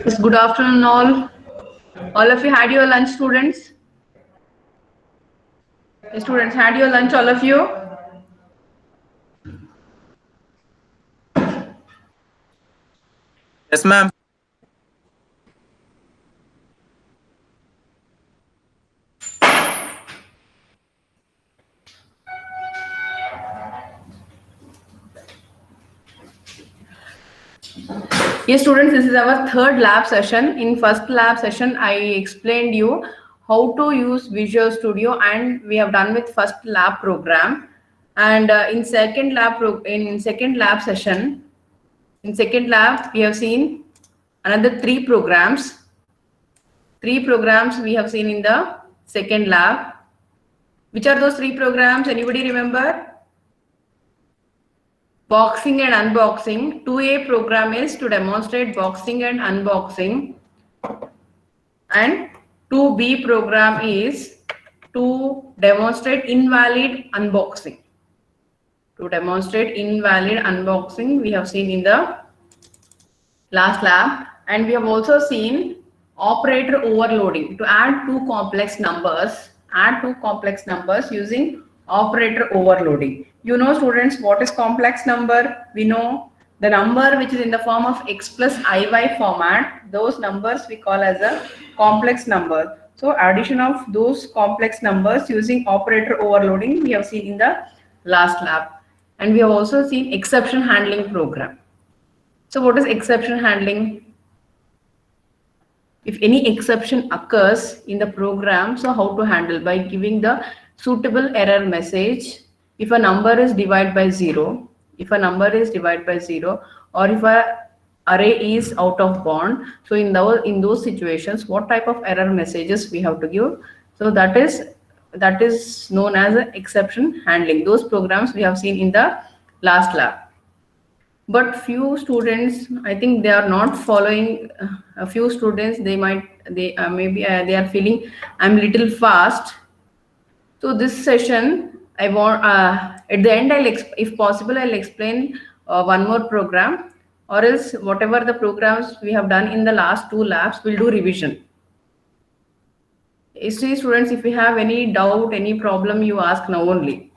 Yes, good afternoon, all. All of you had your lunch, students? The students had your lunch, all of you? Yes, ma'am. Yes, students, this is our third lab session. In first lab session, I explained you how to use Visual Studio, and we have done with first lab program. And in second lab session, in second lab, we have seen another three programs. Three programs we have seen in the second lab. Which are those three programs? Anybody remember? Boxing and unboxing. 2A program is to demonstrate boxing and unboxing. And 2B program is to demonstrate invalid unboxing. To demonstrate invalid unboxing, we have seen in the last lab. And we have also seen operator overloading, to add two complex numbers using operator overloading. You know, students, what is complex number? We know the number which is in the form of x plus iy format, those numbers we call as a complex number. So addition of those complex numbers using operator overloading we have seen in the last lab. And we have also seen exception handling program. So what is exception handling? If any exception occurs in the program, so how to handle? By giving the suitable error message. If a number is divided by 0, or if a array is out of bound, so in those situations, what type of error messages we have to give? So that is known as exception handling. Those programs we have seen in the last lab. But few students, I think they are not following. A few students, they are feeling I'm little fast. So this session I want, at the end if possible I'll explain one more program, or else whatever the programs we have done in the last two labs, we'll do revision. See, students, if you have any doubt, any problem, you ask now only,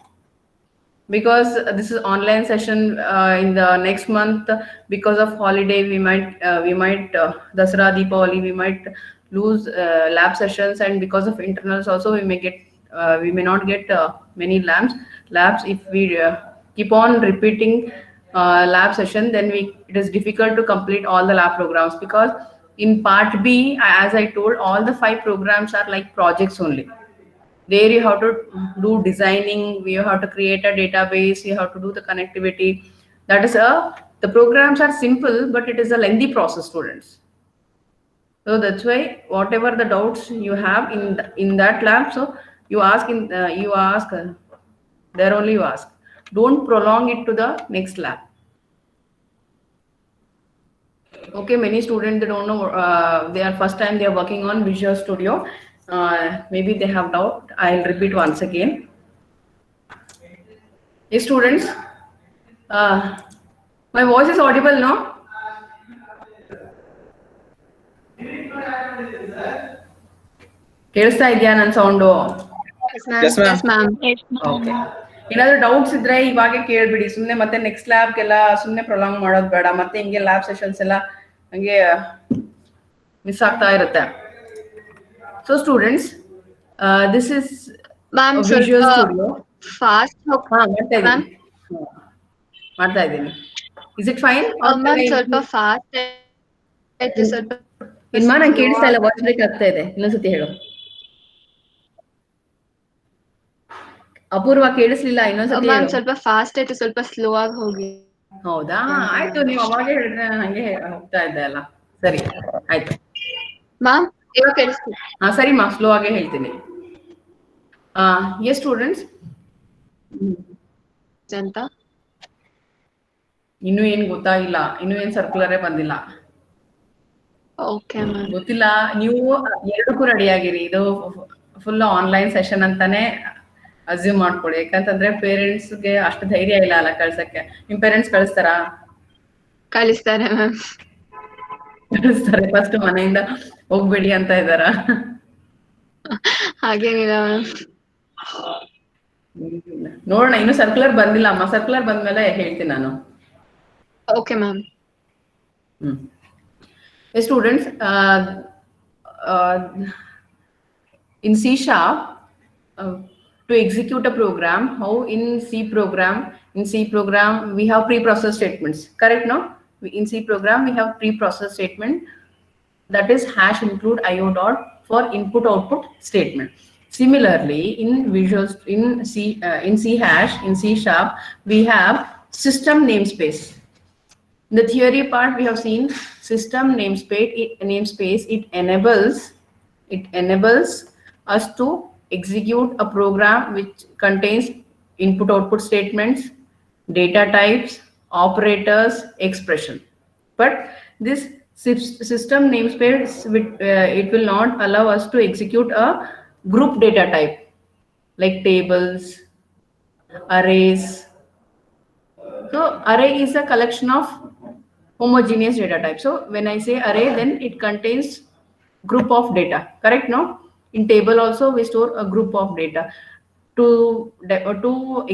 because this is online session. In the next month, because of holiday, we might Dasara, Deepavali, we might lose lab sessions, and because of internals also we may not get many labs if we keep on repeating lab session. Then it is difficult to complete all the lab programs, because in part B, as I told, all the 5 programs are like projects only. There you have to do designing, you have to create a database, you have to do the connectivity. The programs are simple, but it is a lengthy process, students. So that's why whatever the doubts you have in that lab, so you ask there only you ask. Don't prolong it to the next lab. Okay, many students, they don't know, they are first time they are working on Visual Studio. Maybe they have doubt. I'll repeat once again. Hey, students, my voice is audible, no? ಕೇಳಿಸ್ತಾ ಇದೆಯಾ ನನ್ನ sound? Yes, ma'am. Yes, ma'am. Okay. ಏನಾದರೂ doubts ಇದ್ರೆ ಇವಾಗೆ ಕೇಳ್ಬಿಡಿ. ಸುಮ್ಮನೆ ಮತ್ತೆ next ಲ್ಯಾಬ್ಗೆಲ್ಲ ಸುಮ್ಮನೆ prolong ಮಾಡೋದು ಬೇಡ. ಮತ್ತೆ ಹಿಂಗೆ ಲ್ಯಾಬ್ ಸೆಷನ್ಸ್ ಎಲ್ಲ ಹಂಗೆ ಮಿಸ್ ಆಗ್ತಾ ಇರುತ್ತೆ. So students, this is visual studio. Fast ಮಾಡ್ತಾ ಇದ್ದೀನಿ. Is it fine? ಸ್ವಲ್ಪ ಫಾಸ್ಟ್ ಆಯ್ತು, ಸ್ವಲ್ಪ ಇನ್ಮಾ ನಂಗೆ ಕೇಳಿಸ್ತಾ ಇಲ್ಲ, ವಾಯ್ಸ್ ಬ್ರೇಕ್ ಆಗ್ತಾ ಇದೆ. ಇನ್ನೊಂದ್ಸತಿ ಹೇಳು. ಅಪೂರ್ವ, ಕೇಳಿಸ್ಲಿಲ್ಲ, ಇನ್ನೊಂದ್ಸತಿ ಹೇಳು. ಸ್ವಲ್ಪ ಫಾಸ್ಟ್ ಆಯ್ತು, ಸ್ವಲ್ಪ ಸ್ಲೋ ಆಗಿ ಹೋಗಿ. ಹೌದಾ? ಆಯ್ತು, ನೀವು ಅವಾಗೇ ಹೇಳಿದ್ರೆ ನಾನು ಹಂಗೆ ಹೋಗ್ತಾ ಇದ್ದೆ ಅಲ್ಲ. ಸರಿ, ಆಯ್ತು ಮ್ಯಾಮ್. ಇವಾಗ ಕೇಳಿಸ್ತೀನಿ. ಹಾ ಸರಿ ಮಾ, ಸ್ಲೋ ಆಗೇ ಹೇಳ್ತೀನಿ. ಎಸ್ ಸ್ಟೂಡೆಂಟ್ಸ್, ಅಂತ ಇನ್ನೂ ಏನ್ ಗೊತ್ತಾಗಿಲ್ಲ, ಇನ್ನೂ ಏನ್ ಸರ್ಕ್ಯುಲರೇ ಬಂದಿಲ್ಲ. Okay ma'am. ಗೊತ್ತಿಲ್ಲ. ನೀವು ಎರಡಕ್ಕೂ ರೆಡಿ ಆಗಿರಿ. ಇದು ಫುಲ್ ಆನ್ಲೈನ್ ಸೆಷನ್ ಅಂತಾನೆ ಅಸ್ಯೂಮ್ ಮಾಡ್ಕೊಳ್ಳಿ. ಯಾಕಂತಂದ್ರೆ ಪೇರೆಂಟ್ಸ್ಗೆ ಅಷ್ಟು ಧೈರ್ಯ ಇಲ್ಲ ಅಲ್ಲ ಕಳ್ಸಕ್ಕೆ. ನಿಮ್ ಪೇರೆಂಟ್ಸ್ ಕಳಿಸ್ತಾರಾ? ಕಳಿಸ್ತಾರೆ ಮ್ಯಾಮ್. ಕಳಿಸ್ತಾರೆ. ಫಸ್ಟ್ ಮನೆಯಿಂದ ಹೋಗ್ಬೇಡಿ ಅಂತ ಇದ್ದಾರ? ಹಾಗೇನಿಲ್ಲ ಮ್ಯಾಮ್. ನೋಡೋಣ, ಇನ್ನು ಸರ್ಕ್ಯುಲರ್ ಬಂದಿಲ್ಲ ಅಮ್ಮ. ಸರ್ಕ್ಯುಲರ್ ಬಂದ್ಮೇಲೆ ಹೇಳ್ತೀನಿ ನಾನು. Okay ma'am. Students, in C sharp, to execute a program, how in C program, we have pre-process statements, correct? No, in C program we have pre-process statement, that is hash include IO dot for input output statement. Similarly, in C hash, in C sharp, we have system namespace. In the theory part, we have seen system namespace. It enables us to execute a program which contains input output statements, data types, operators, expression. But this system namespace, it will not allow us to execute a group data type like tables, arrays. So array is a collection of homogeneous data type. So when I say array, then it contains group of data, correct? No, in table also we store a group of data. To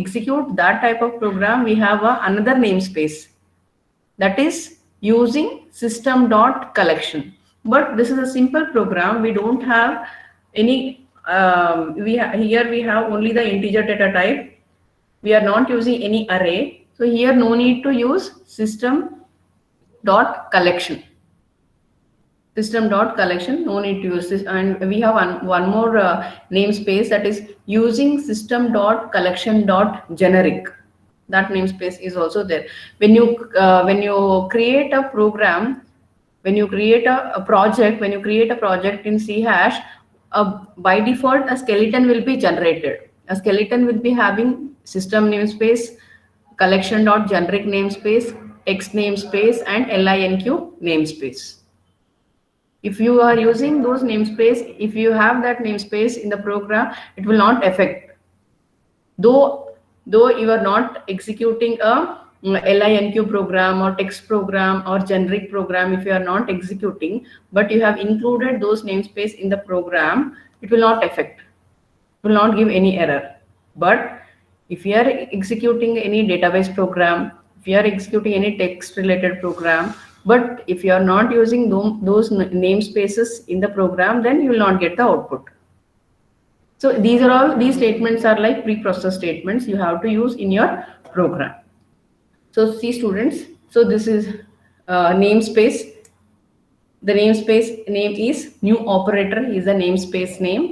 execute that type of program, we have another namespace, that is using system dot collection. But this is a simple program. We don't have any here we have only the integer data type. We are not using any array, so here no need to use system dot collection. System dot collection, no need to use this. And we have one more namespace, that is using system dot collection dot generic. That namespace is also there. When you create a program, when you create a project in C hash, by default a skeleton will be generated. A skeleton will be having system namespace, collection dot generic namespace, text namespace, and linq namespace. If you are using those namespace, if you have that namespace in the program, it will not affect. Though you are not executing a linq program or text program or generic program, if you are not executing, but you have included those namespace in the program, it will not affect. It will not give any error. But if you are executing any database program, if you are executing any text related program, but if you are not using those namespaces in the program, then you will not get the output. So these statements are like pre-process statements you have to use in your program. So see students, so this is namespace. The namespace name is new operator is a namespace name.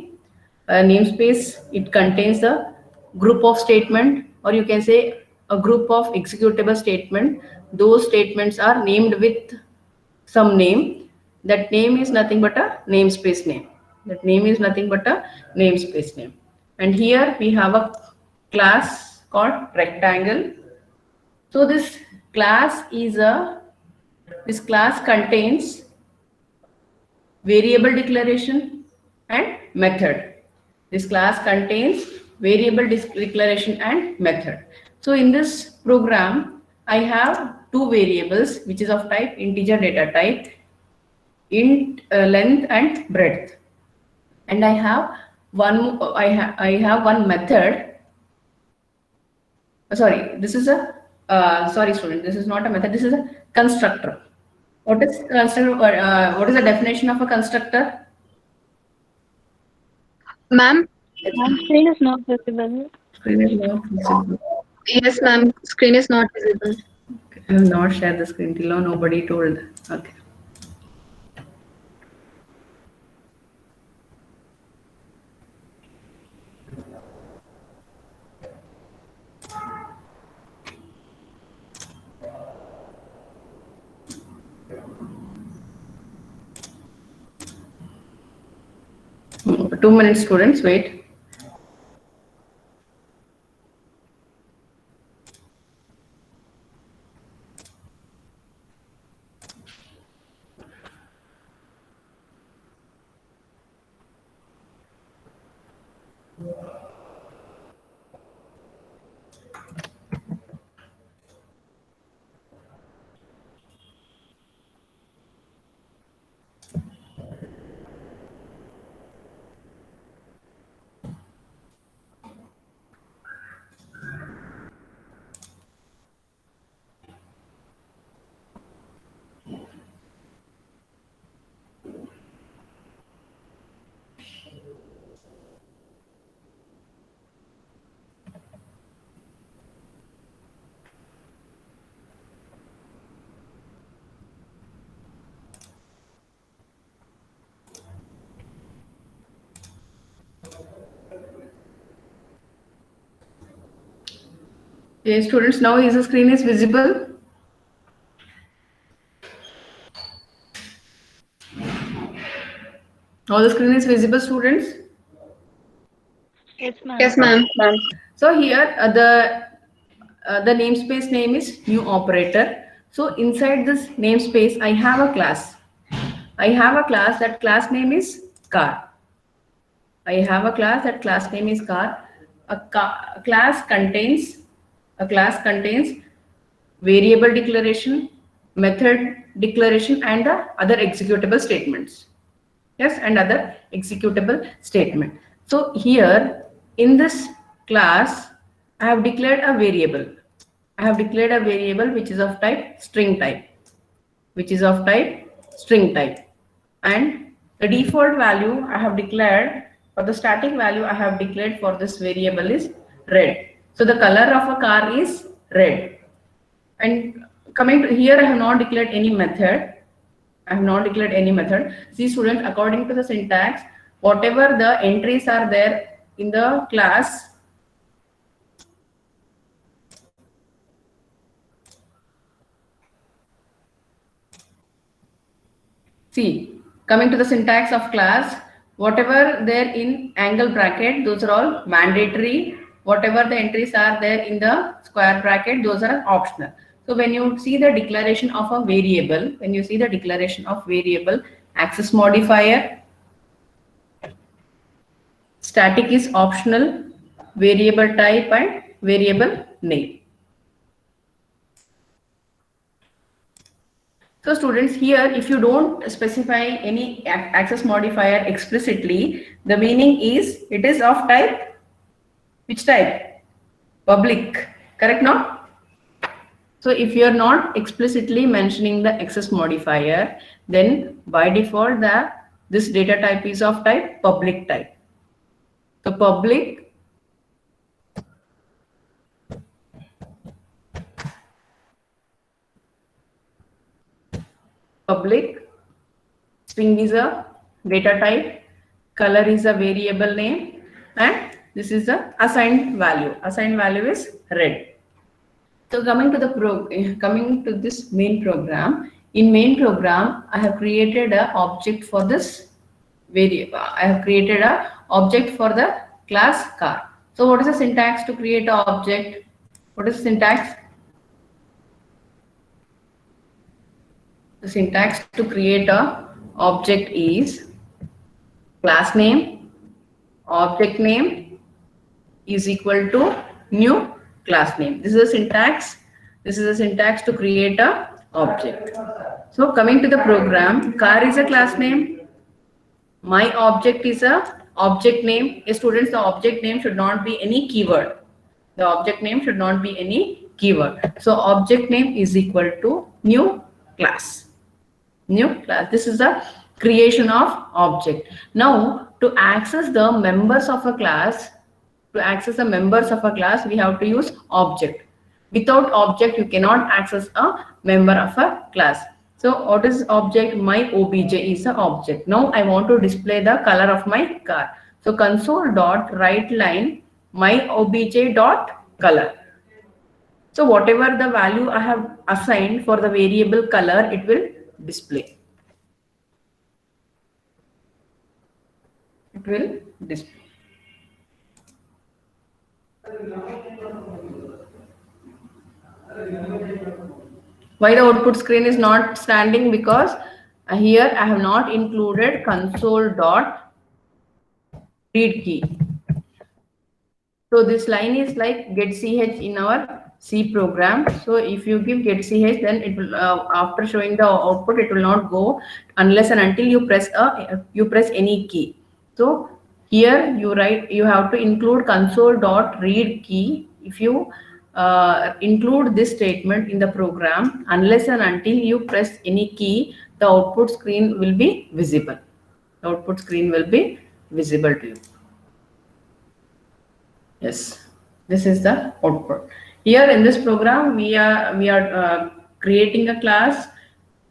Namespace, it contains a group of statement, or you can say a group of executable statement. Those statements are named with some name. That name is nothing but a namespace name. That name is nothing but a namespace name. And here we have a class called rectangle. So this class contains variable declaration and method. This class contains variable declaration and method. So in this program, I have two variables which is of type integer data type, int length and breadth, and I have one method. Sorry, this is a sorry student, this is not a method, this is a constructor. What is constructor? What is the definition of a constructor? Ma'am? Screen is not visible. Screen is not visible. Yes, ma'am. Screen is not visible. Okay. I have not shared the screen till now. Nobody told. Okay. Hmm, 2 minutes, students. Wait. Okay, students, now is the screen is visible? Now the screen is visible, students? Yes, ma'am. Yes, ma'am. So here the namespace name is new operator. So inside this namespace, I have a class. I have a class. That class name is car. I have a class. That class name is car. A class contains variable declaration, method declaration, and the other executable statements. Yes, and other executable statement. So here in this class, I have declared a variable. I have declared a variable which is of type string type, and the default value I have declared, or the static value I have declared for this variable is red. So the color of a car is red. And coming to here, I have not declared any method. See, students, according to the syntax, whatever the entries are there in the class, see, coming to the syntax of class, whatever there in angle bracket, those are all mandatory. Whatever the entries are there in the square bracket, those are optional. So when you see the declaration of a variable, access modifier, static is optional, variable type and variable name. So students, here if you don't specify any access modifier explicitly, the meaning is it is of type, which type? Public, correct now? So if you are not explicitly mentioning the access modifier, then by default this data type is of type public type. So public string is a data type, color is a variable name, and this is the assigned value. Assigned value is red. So coming to this main program. In main program, I have created an object for this variable. I have created an object for the class car. So what is the syntax to create an object? What is the syntax? The syntax to create a object is class name, object name is equal to new class name. This is a syntax. This is a syntax to create a object. So coming to the program, car is a class name. My object is a object name. Students, the object name should not be any keyword. The object name should not be any keyword. So object name is equal to new class. This is the creation of object. Now to access the members of a class, we have to use object. Without object, you cannot access a member of a class. So what is object? My obj is an object. Now I want to display the color of my car. So console.writeLine my obj dot color. So whatever the value I have assigned for the variable color, it will display. It will display. Why the output screen is not standing? Because here I have not included console.read key. So this line is like get ch in our C program. So if you give get ch, then it will after showing the output, it will not go unless and until you press any key. So here you have to include console.read key. If you include this statement in the program, unless and until you press any key, the output screen will be visible. The output screen will be visible to you. Yes, this is the output. Here in this program, we are creating a class,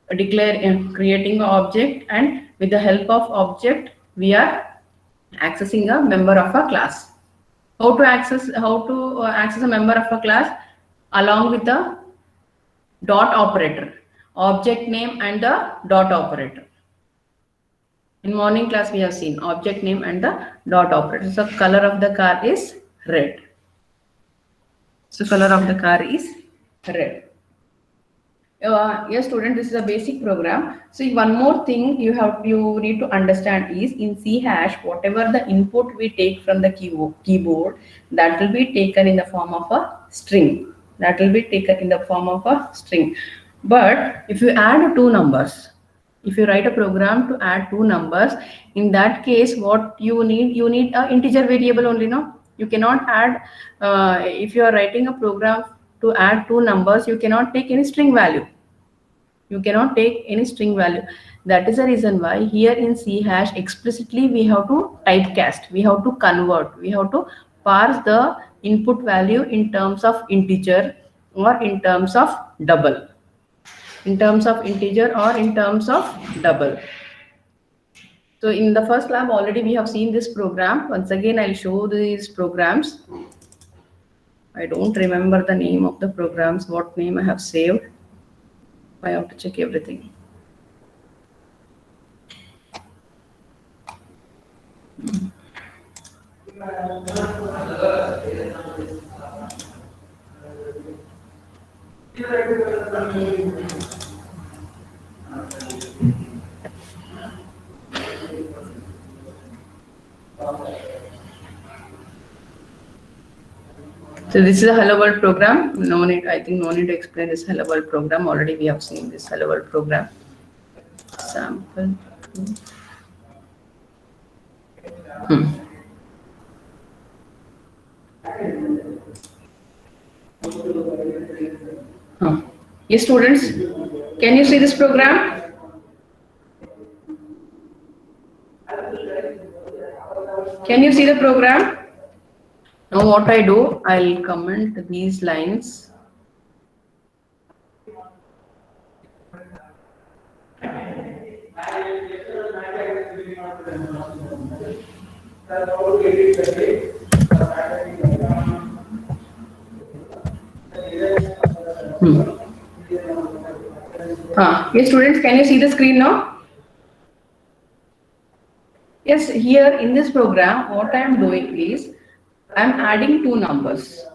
creating an object, and with the help of object, we are accessing a member of a class. How to access a member of a class? Along with the dot operator, object name and the dot operator. In morning class, we have seen object name and the dot operator. So color of the car is red. So color of the car is red. Yes, student, this is a basic program. So one more thing you need to understand is in C#, whatever the input we take from the keyboard, that will be taken in the form of a string. That will be taken in the form of a string. But if you add two numbers, if you write a program to add two numbers, in that case, what you need an integer variable only, no? You cannot add, if you are writing a program to add two numbers, you cannot take any string value. You cannot take any string value. That is the reason why here in C# explicitly we have to typecast, we have to convert, we have to parse the input value in terms of integer or in terms of double. In terms of integer or in terms of double. So in the first lab already we have seen this program. Once again I'll show these programs. I don't remember the name of the programs, what name I have saved. I have to check everything. So this is a Hello World program. I think no need to explain this Hello World program. Already we have seen this Hello World program. Sample. Yes, students, can you see this program? Can you see the program? Now what I do, I'll comment these lines. Yes, students, can you see the screen now? Yes, here in this program, what I am doing is, I am adding two numbers.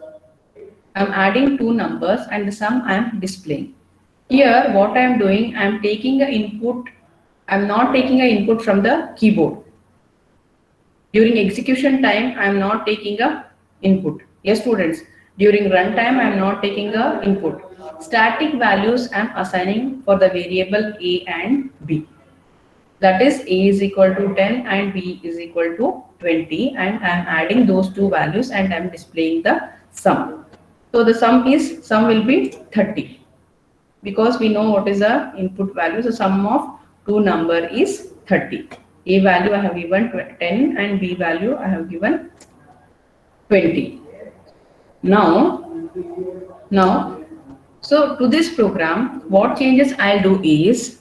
I am adding two numbers and the sum I am displaying. Here, what I am doing, I am taking an input. I am not taking an input from the keyboard. During execution time, I am not taking an input. Yes, students, during runtime, I am not taking an input. Static values I am assigning for the variable A and B. That is A is equal to 10 and B is equal to 20, and I am adding those two values and I am displaying the sum. So the sum will be 30, because we know what is the input value. So sum of two number is 30. A value I have given 10 and B value I have given 20. Now, so to this program, what changes I'll do is,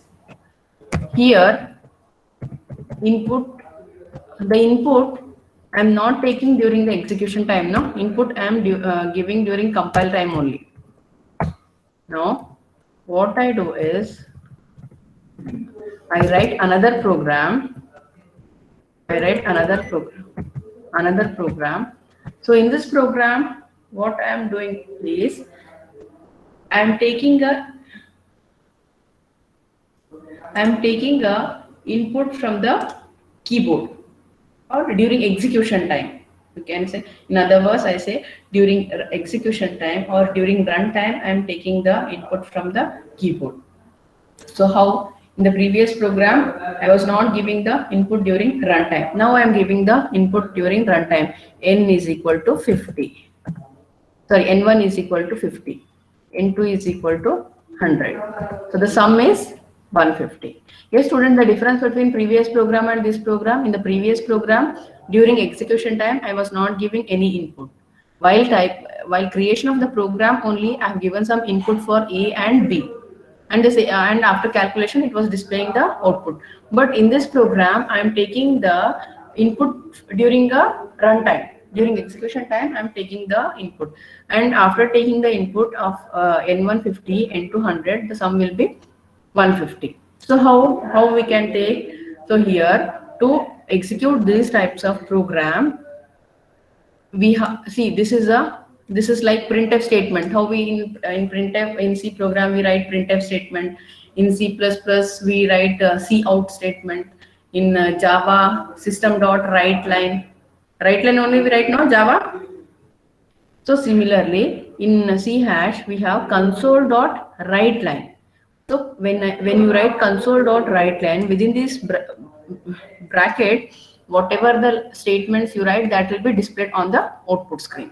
here the input I'm not taking during the execution time. No, input I am giving during compile time only. Now, what I do is, I write another program. Another program. So in this program, what I am doing is, I am taking a input from the keyboard or during execution time. You can say, in other words, I say during execution time or during run time, I am taking the input from the keyboard. So how in the previous program, I was not giving the input during runtime. Now I am giving the input during runtime. N is equal to 50. Sorry, N1 is equal to 50. N2 is equal to 100. So the sum is 150. Yes, student, the difference between previous program and this program, in the previous program, during execution time, I was not giving any input. While creation of the program only, I have given some input for A and B. And after calculation, it was displaying the output. But in this program, I am taking the input during a runtime. During execution time, I am taking the input, and after taking the input of N150, N200, the sum will be 150. So how we can take? So here, to execute these types of program, we see this is like printf statement. How we in printf, in C program we write printf statement. In C++ we write cout statement. In Java system.writeLine. WriteLine only we write, no, Java. So similarly in C hash we have console.writeLine. So when you write console.writeLine, within this bracket, whatever the statements you write, that will be displayed on the output screen.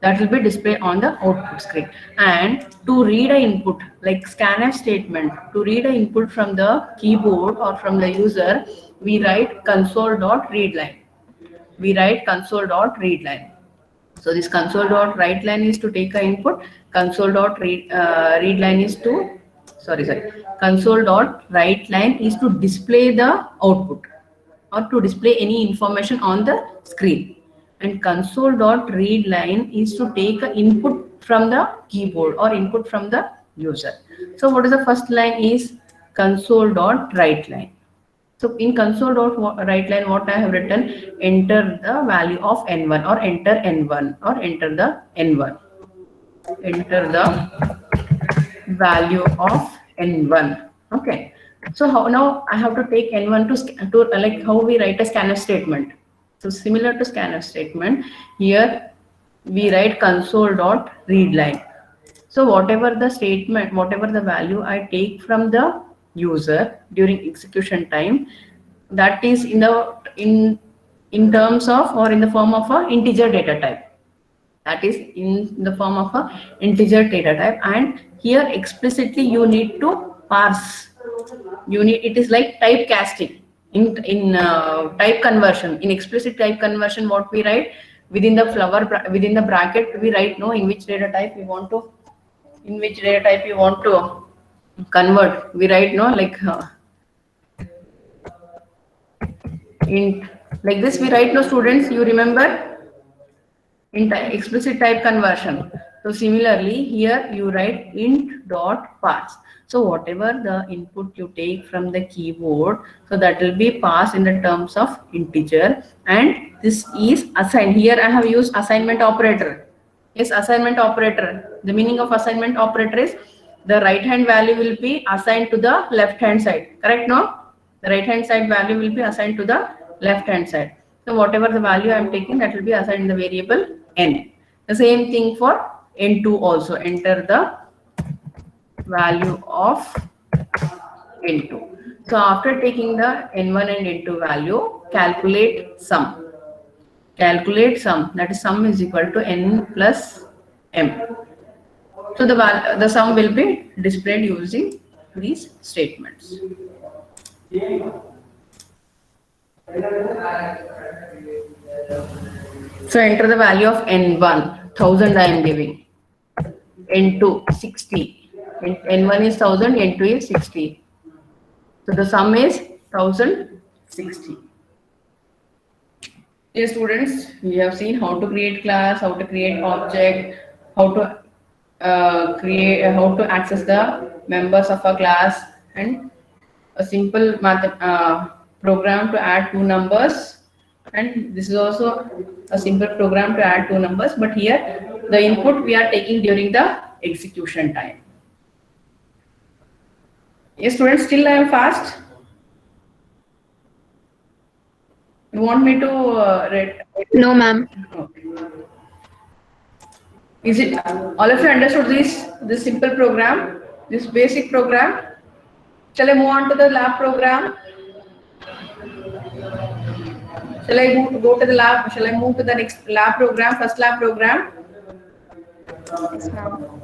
That will be displayed on the output screen. And to read an input, like scanf statement, to read an input from the keyboard or from the user, we write console.readLine. We write console.readLine. So this console.writeLine is to take an input. Console.readLine is to console.writeLine is to display the output or to display any information on the screen. And console.readLine is to take an input from the keyboard or input from the user. So what is the first line is console.writeLine. So in console.writeLine, what I have written, enter the value of N1 or enter N1 or enter the N1. Enter the value of N1. Okay. So how now I have to take N1 to like how we write a scanf statement. So similar to scanf statement, here we write console.readLine. So whatever the statement, whatever the value I take from the user during execution time, that is in terms of or in the form of a integer data type. That is in the form of a integer data type, and here explicitly you need to parse. It is like typecasting. In type conversion, in explicit type conversion, what we write within the bracket, we write no in which data type you want to convert. We write no like int, like this we write no, students, you remember, in explicit type conversion. So similarly here you write int dot parse. So whatever the input you take from the keyboard, so that will be passed in the terms of integer, and this is assigned. Here I have used assignment operator. Yes, assignment operator. The meaning of assignment operator is the right hand value will be assigned to the left hand side. Correct, no? The right hand side value will be assigned to the left hand side. So whatever the value I am taking, that will be assigned in the variable n. The same thing for n2 also. Enter the value of n2. So after taking the n1 and n2 value, calculate sum. Calculate sum. That is sum is equal to n plus m. So the sum will be displayed using these statements. So enter the value of n1, 1000 I am giving. N2, 60. N1 is 1000, N2 is 60. So the sum is 1060. Dear students, we have seen how to create class, how to create object, how to how to access the members of a class, and a simple program to add two numbers. And this is also a simple program to add two numbers, but here the input we are taking during the execution time. Yes, students, still I am fast. You want me to read? No, ma'am. Okay. Is it all of you understood this simple program, this basic program? Shall I move on to the lab program? Shall I go to the lab? Shall I move to the next lab program, first lab program? Yes, ma'am.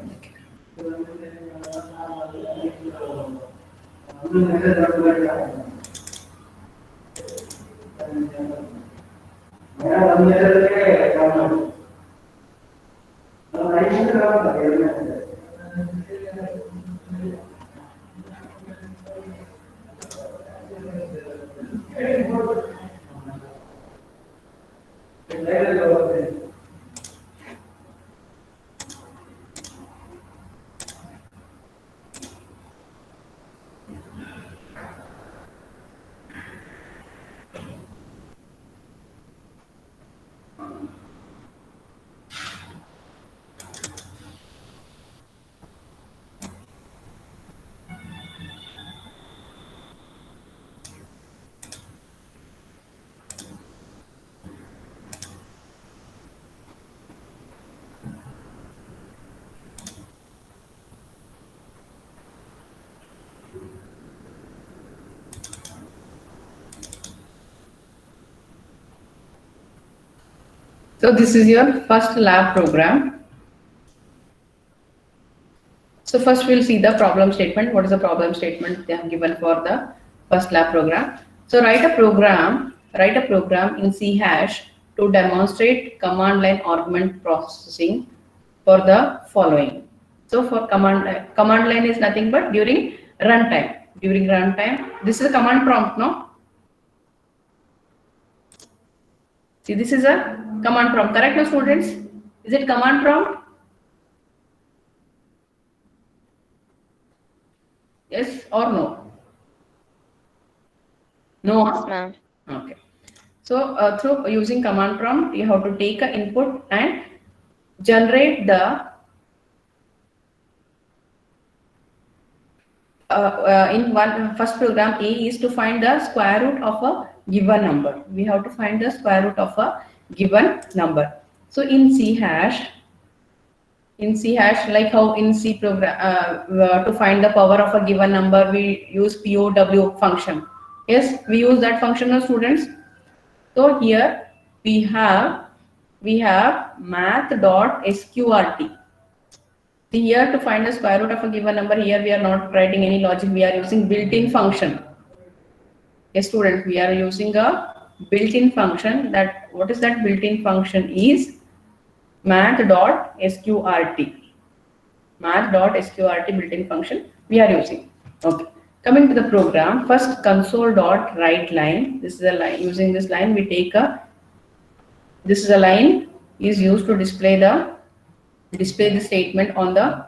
So this is your first lab program. So first we'll see the problem statement. What is the problem statement they have given for the first lab program? So write a program in C hash to demonstrate command line argument processing for the following. So for command line is nothing but during runtime. During runtime, this is a command prompt, no? See, this is a command prompt, correct, no students? Is it command prompt? Yes or no? No. Yes, ma'am. Okay. So through using command prompt, you have to take an input and generate the in one first program A is to find the square root of a given number. We have to find the square root of a given number. So in C hash, like how in C program to find the power of a given number, we use POW function. Yes, we use that function, no students. So here we have math.sqrt. Here to find the square root of a given number, here we are not writing any logic, we are using built-in function. Yes, student, we are using a built-in function. That what is that built-in function is math.sqrt. Math.sqrt built-in function we are using. Okay. Coming to the program, first console.writeLine. This is a line. Using this line, we take this is a line is used to display the statement on the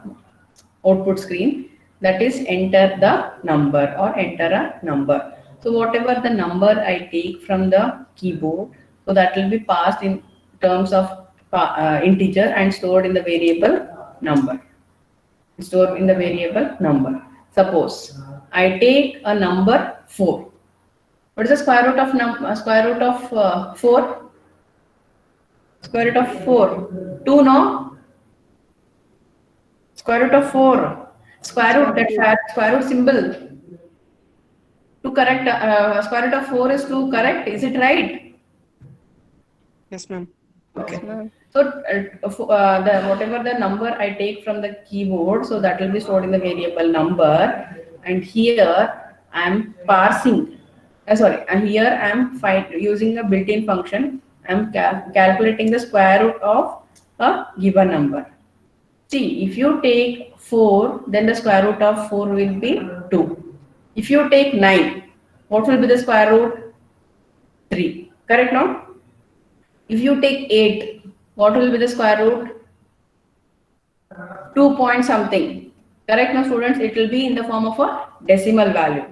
output screen, that is enter the number or enter a number. So whatever the number I take from the keyboard, so that will be passed in terms of integer and stored in the variable number. Suppose I take a number 4. What is the square root of 4? Square root of 4. 2, no? Square root of 4. Square root, that square root symbol. To correct, square root of 4 is to correct. Is it right? Yes, ma'am. Okay. Yes, ma'am. So whatever the number I take from the keyboard, so that will be stored in the variable number. And here I am parsing. Here I am using a built-in function. I am calculating the square root of a given number. See, if you take 4, then the square root of 4 will be 2. If you take 9, what will be the square root? 3. Correct, no? If you take 8, what will be the square root? 2 point something. Correct, no students? It will be in the form of a decimal value.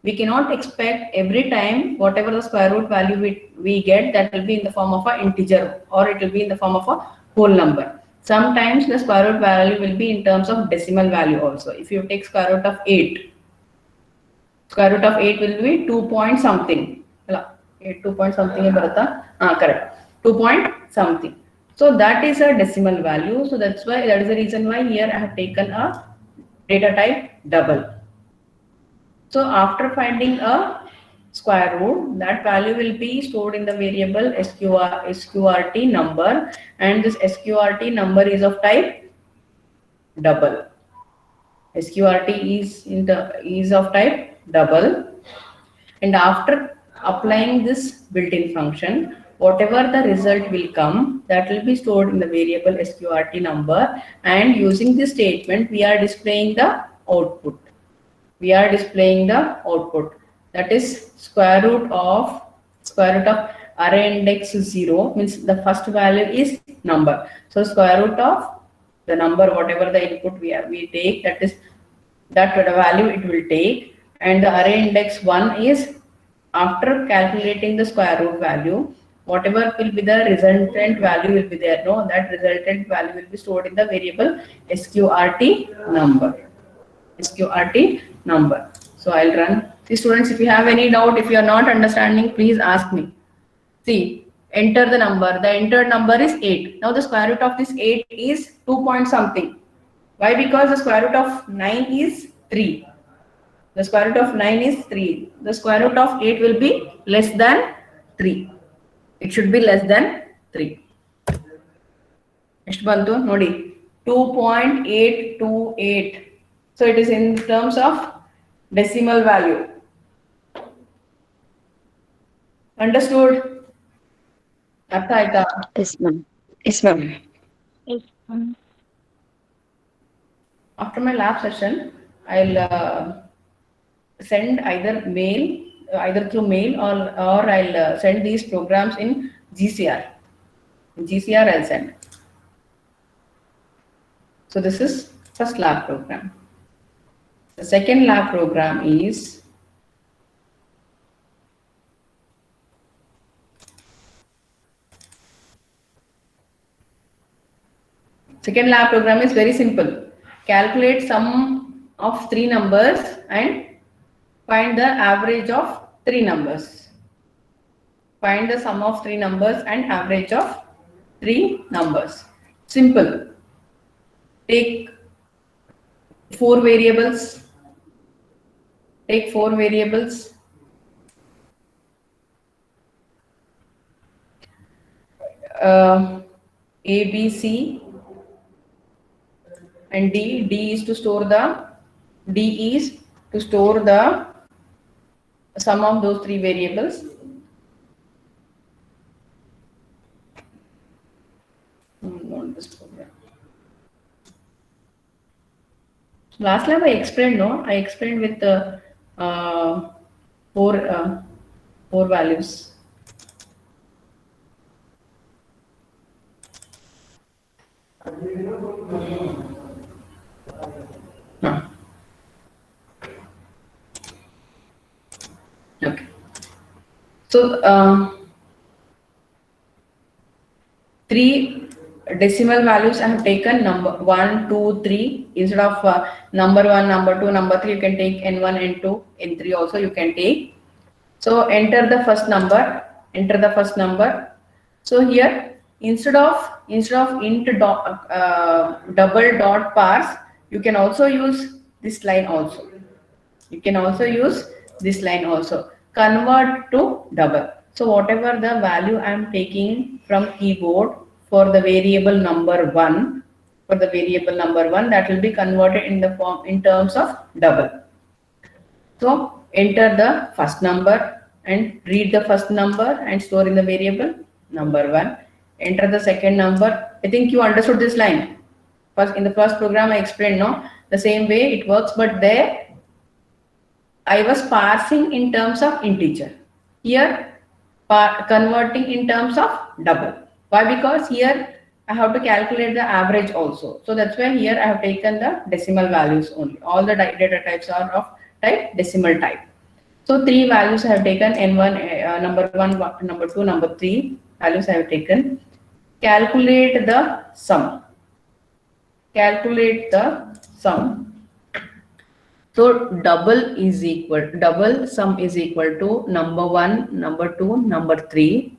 We cannot expect every time whatever the square root value we get, that will be in the form of an integer, or it will be in the form of a whole number. Sometimes the square root value will be in terms of decimal value also. If you take square root of 8, square root of 8 will be 2 point something. 2 point something correct, 2 point something. So that is a decimal value. So that is the reason why here I have taken a data type double. So after finding a square root, that value will be stored in the variable sqrt number, and this sqrt number is of type double. Sqrt is of type double, and after applying this built-in function, whatever the result will come, that will be stored in the variable sqrt number, and using this statement we are displaying the output. That is square root of array index 0 means the first value is number. So square root of the number, whatever the input we take, that value it will take, and the array index 1 is after calculating the square root value, whatever will be the resultant value will be there. No, that resultant value will be stored in the variable sqrt number. So I'll run. See students, if you have any doubt, if you are not understanding, please ask me. See, enter the number. The entered number is 8. Now the square root of this 8 is 2 point something. Why? Because the square root of 9 is 3. The square root of 9 is 3. The square root of 8 will be less than 3. It should be less than 3. ಎಷ್ಟು ಬಂತು ನೋಡಿ, 2.828. So it is in terms of decimal value. Understood? ಅರ್ಥ ಆಯ್ತಾ? Yes, ma'am. Yes, ma'am. Yes, ma'am. After my lab session, I'll send either through mail or I'll send these programs in GCR. In GCR I'll send. So this is first lab program. The second lab program is very simple. Calculate sum of 3 numbers and find the average of 3 numbers. Find the sum of 3 numbers and average of 3 numbers. Simple. Take 4 variables. A, B, C and D. D is to store the sum of those 3 variables. Not this program. Last lab I explained, no? I explained with the 4 values. Okay. So 3 decimal values I have taken, number 1, 2, 3. Instead of number 1, number 2, number 3, you can take N1, N2, N3 also you can take. So enter the first number. So here instead of int double dot parse, you can also use this line also. Convert to double. So whatever the value I am taking from keyboard for the variable number 1, that will be converted in terms of double. So enter the first number and read the first number and store in the variable number 1. Enter the second number. I think you understood this line. In the first program I explained, no? The same way it works, but there I was parsing in terms of integer. Here converting in terms of double. Why? Because here I have to calculate the average also. So that's why here I have taken the decimal values only. All the data types are of type decimal type. So 3 values I have taken, N1, number 1, number 2, number 3 values I have taken. Calculate the sum. So double sum is equal to number 1, number 2, number 3.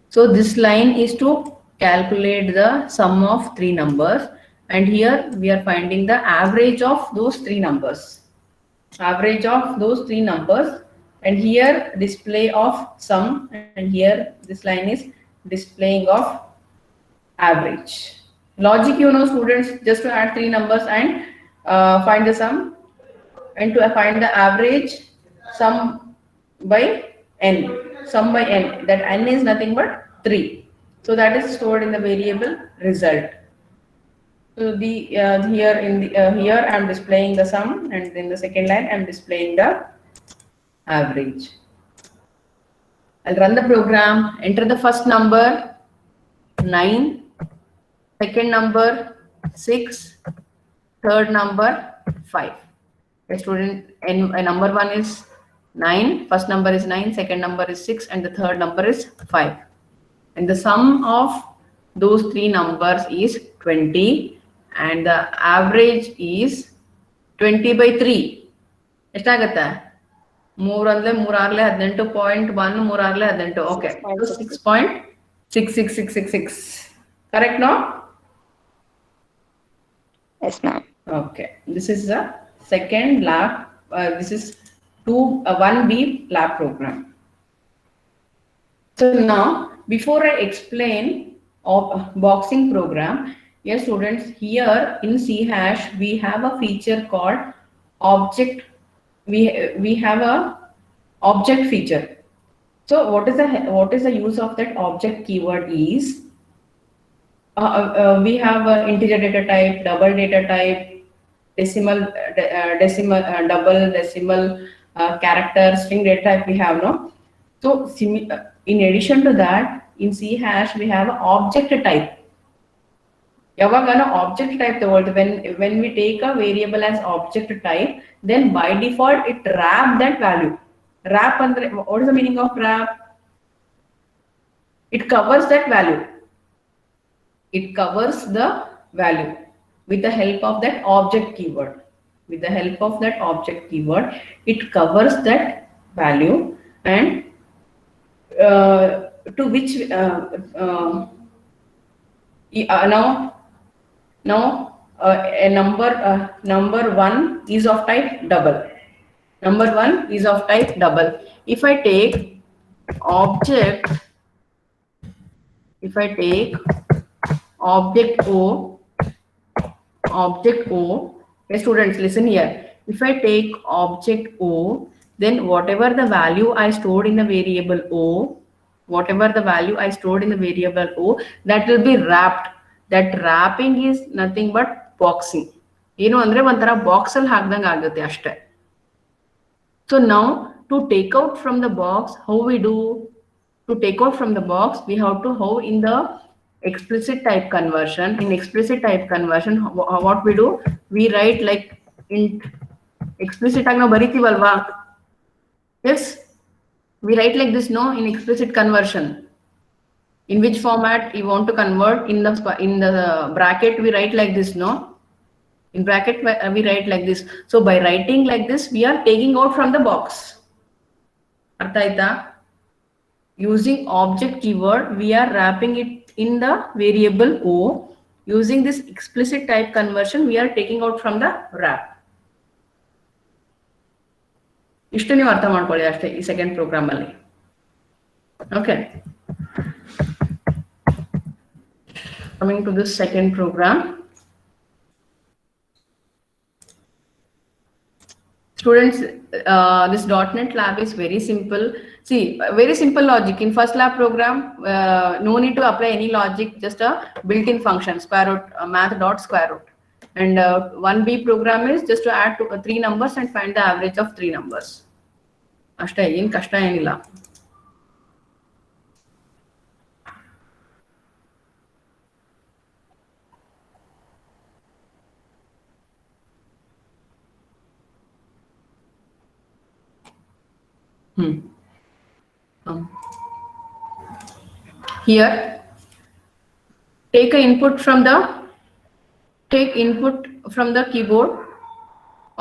So this line is to calculate the sum of three numbers, and here we are finding the average of those three numbers. Average of those three numbers, and here display of sum, and here this line is displaying of average. Logic, you know, students, just to add three numbers and find the sum, and to find the average, sum by n, sum by n, that n is nothing but 3. So that is stored in the variable result. So the here in the here I am displaying the sum, and in the second line I am displaying the average. I'll run the program. Enter the first number 9, second number 6, third number 5. A student, and number 1 is 9, first number is 9, second number is 6, and the third number is 5. And the sum of those three numbers is 20, and the average is 20 by 3. ಎಷ್ಟಾಗತ್ತೆ? 3 ಅಂದ್ರೆ 3 Harley 18.1, 3 Harley 18. Okay, so 6.66666. Correct, no? Yes, ma'am. Okay, this is the second lab. This is 1B lab program. So now, before I explain of boxing program, yes, students, here in C#, we have a feature called object. We have a object feature. So what is the use of that object keyword is, we have integer data type, double data type, decimal, double, decimal, character, string data type we have, no? So in addition to that, in C#, we have an object type. Yavagana object type the word, when we take a variable as object type, then by default it wrap that value. Wrap andre, what is the meaning of wrap? It covers that value. It covers the value with the help of that object keyword. With the help of that object keyword, it covers that value, and to which now a number 1 is of type double. Number 1 is of type double. If I take object O, okay, students, listen here. If I take object O, then whatever the value I stored in the variable O, that will be wrapped. That wrapping is nothing but boxing. ಏನು ಅಂದ್ರೆ ಒಂಥರ box ಅಲ್ಲಿ ಹಾಕ್ದಂಗೆ ಆಗುತ್ತೆ ಅಷ್ಟೇ. So now to take out from the box, how we do? To take out from the box, we have to how in the explicit type conversion. In explicit type conversion, what we do? We write like int explicit ಆಗಿ ನಾವು ಬರಿತೀವಲ್ವಾ? Yes, we write like this, no? In explicit conversion, in which format you want to convert? In the bracket we write like this, no? In bracket we write like this. So by writing like this, we are taking out from the box. Artha aita? Using object keyword, we are wrapping it in the variable O. Using this explicit type conversion, we are taking out from the wrap. ಇಷ್ಟು ನೀವು ಅರ್ಥ ಮಾಡ್ಕೊಳ್ಳಿ ಅಷ್ಟೇ ಈ second program ಅಲ್ಲಿ. Okay, coming to this second program, students, this .NET lab is very simple. See, very simple logic. In first lab program, no need to apply any logic, just a built-in function, square root, math dot square root. And 1B program is just to add 3 numbers and find the average of 3 numbers. ಅಷ್ಟೇ, ಏನು ಕಷ್ಟ ಏನಿಲ್ಲ. Here, take input from the keyboard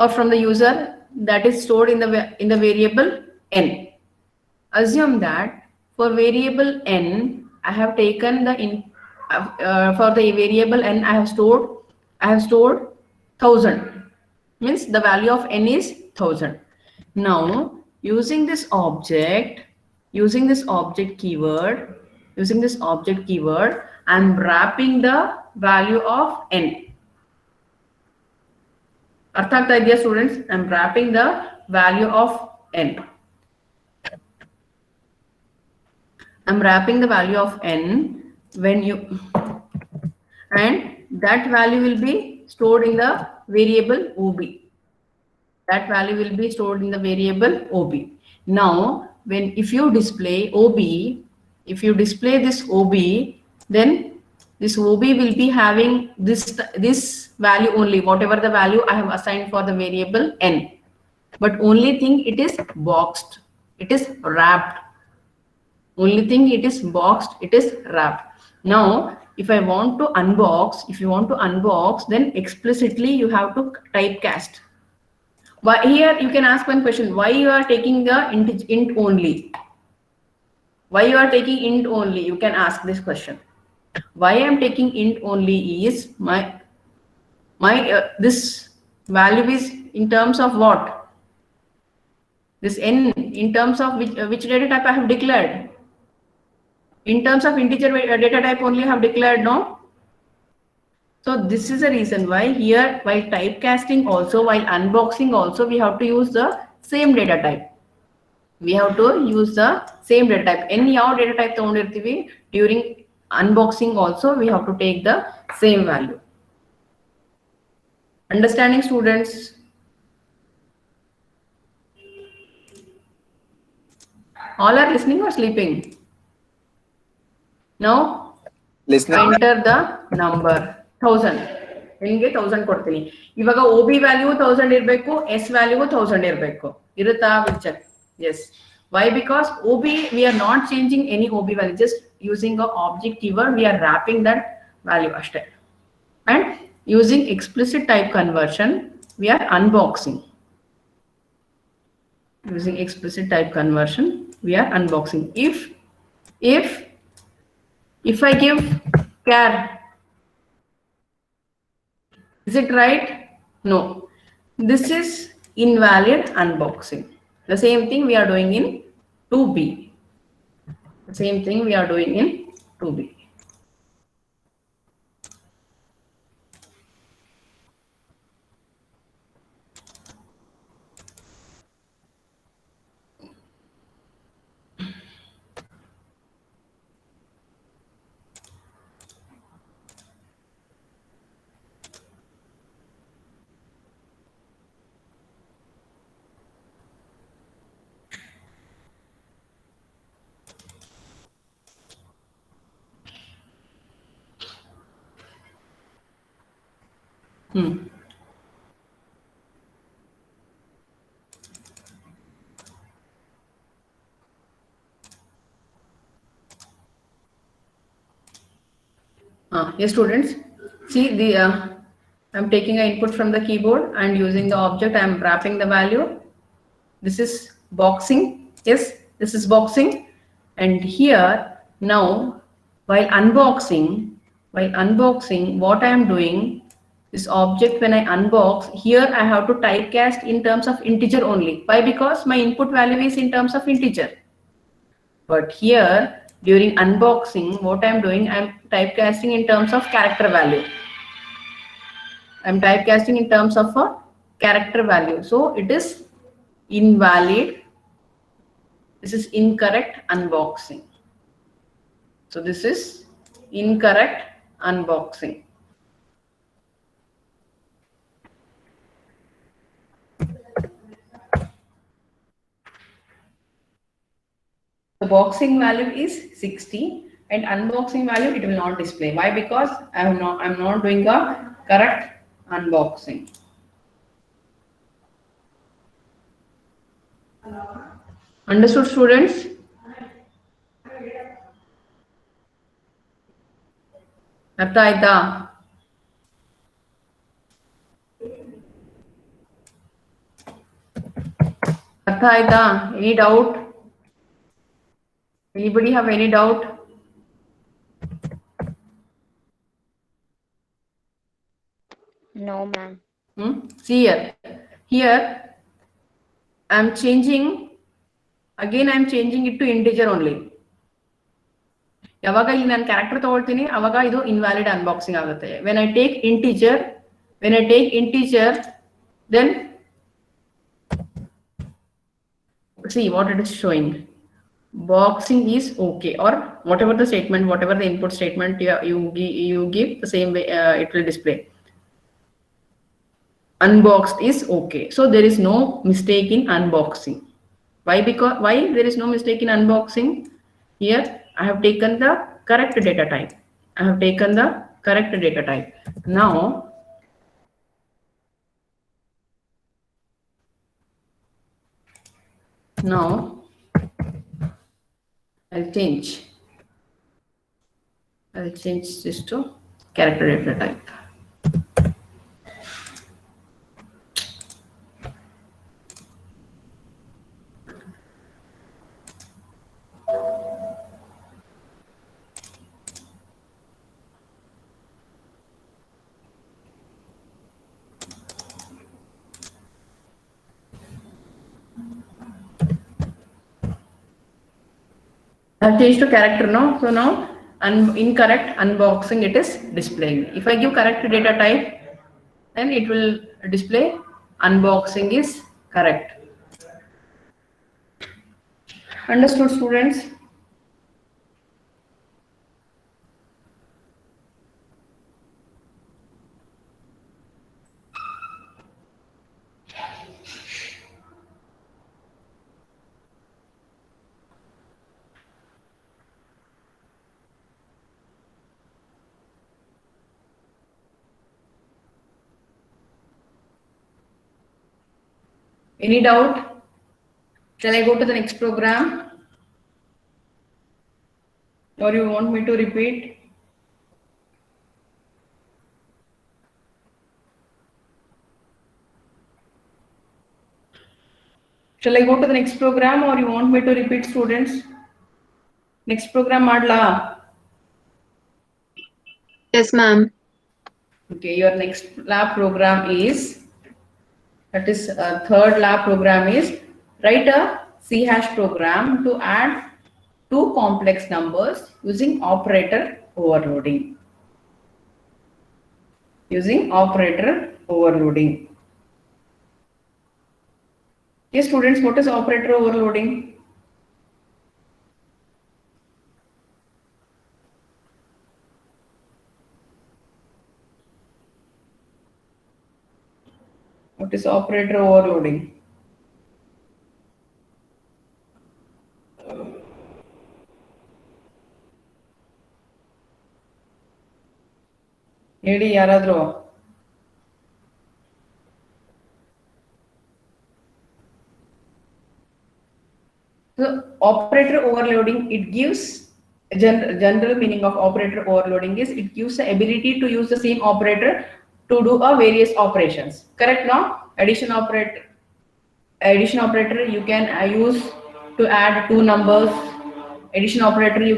or from the user. that is stored in the variable n. Assume that for variable n, I have taken the for the variable n, I have stored 1000. Means the value of n is 1000. Now using this object keyword, I'm wrapping the value of n. Artha agta idea students? I'm wrapping the value of n. I'm wrapping the value of n and that value will be stored in the variable OB. That value will be stored in the variable OB. Now, if you display this OB, then this OB will be having this value only, whatever the value I have assigned for the variable n. But only thing, it is boxed, it is wrapped. Only thing, it is boxed, it is wrapped. Now, if you want to unbox, then explicitly you have to typecast. But here you can ask one question: why you are taking the int only? Why you are taking int only? You can ask this question. Why I am taking int only is this value is in terms of what? This n in terms of which data type I have declared? In terms of integer data type only I have declared, no? So this is the reason why here, while typecasting also, while unboxing also, we have to use the same data type. N yav data type ತಗೊಂಡಿರ್ತೀವಿ, during unboxing also we have to take the same value. Understanding, students? All are listening or sleeping? Now Listening. enter the number 1000. ನಿಮಗೆ 1000 ಕೊಡ್ತೀನಿ. ಇವಾಗ OB value 1000 ಇರಬೇಕು, S value 1000 ಇರಬೇಕು. ಇರುತ್ತಾ? We'll check. Yes. Why? Because OB, we are not changing any OB value, just using a object keyword, we are wrapping that value ashte. And using explicit type conversion, we are unboxing. Using explicit type conversion, we are unboxing. If I give char, is it right? No. This is invalid unboxing. The same thing we are doing in 2B. The same thing we are doing in 2B. Yes, students. See, I'm taking an input from the keyboard and using the object, I'm wrapping the value. This is boxing. Yes, this is boxing. And here now, while unboxing, what I am doing, this object, when I unbox, here I have to typecast in terms of integer only. Why? Because my input value is in terms of integer. But here, during unboxing, what I'm doing, I'm typecasting in terms of character value. I'm typecasting in terms of a character value. So it is invalid. This is incorrect unboxing. So this is incorrect unboxing. The boxing value is 60 and unboxing value, it will not display. Why? Because I'm not doing a correct unboxing. Understood, students? ಅರ್ಥ ಆಯ್ತಾ? ಅರ್ಥ ಆಯ್ತಾ? Any doubt? Anybody have any doubt? No, ma'am. See here. Here I'm changing. Again I'm changing it to integer only. ಯಾವಾಗ ಇಲ್ಲಿ ನಾನು character ತಗೊಳ್ತೀನಿ ಅವಾಗ ಇದು ಇನ್ವ್ಯಾಲಿಡ್ ಅನ್ಬಾಕ್ಸಿಂಗ್ ಆಗುತ್ತೆ. when I take integer then see what it is showing. Boxing is okay, or whatever the statement, whatever the input statement you give, the same way it will display. Unboxed is okay, so there is no mistake in unboxing. Why there is no mistake in unboxing? Here I have taken the correct data type. Now I'll change this to character data type. I've changed to character now. So now incorrect unboxing it is displaying. If I give correct data type, then it will display unboxing is correct. Understood, students? Any doubt? Shall I go to the next program? Or you want me to repeat? Shall I go to the next program or you want me to repeat, students? Next program madla. Yes, ma'am. Okay, your next lab program is, that is third lab program is, write a C# program to add two complex numbers using operator overloading. Yes, students, what is operator overloading? What is operator overloading? ಹೇಳಿ ಯಾರಾದ್ರೂ. So operator overloading, it gives general meaning of operator overloading is it gives the ability to use the same operator to do a various operations. Correct? Now addition operator you can use to add two numbers. Addition operator you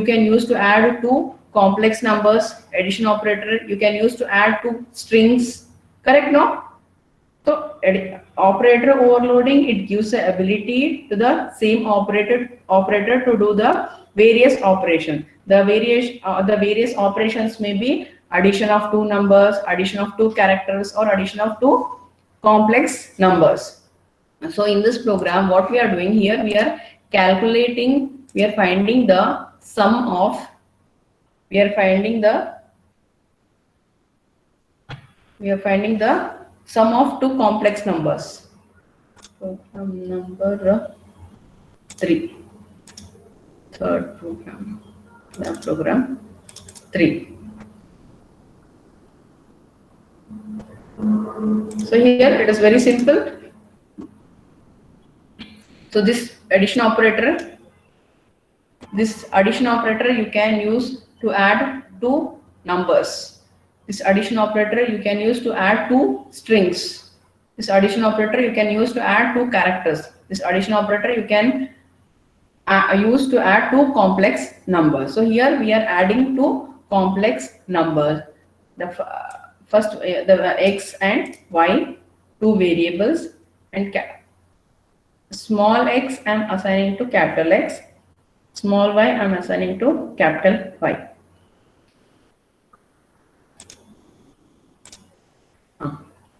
can use to add two complex numbers. Addition operator you can use to add two strings. Correct? No? So operator overloading, it gives the ability to the same operator to do the various operations. The various operations may be addition of two numbers, addition of two characters, or addition of two complex numbers. So in this program, what we are doing here, we are finding the sum of, sum of two complex numbers. Program number 3. Third program. Program 3. So here it is very simple. So this addition operator you can use to add two numbers. This addition operator you can use to add two strings. This addition operator you can use to add two characters. This addition operator you can use to add two complex numbers. So here we are adding two complex numbers. The first the x and y, two variables, and small x I am assigning to capital X, small y I am assigning to capital Y.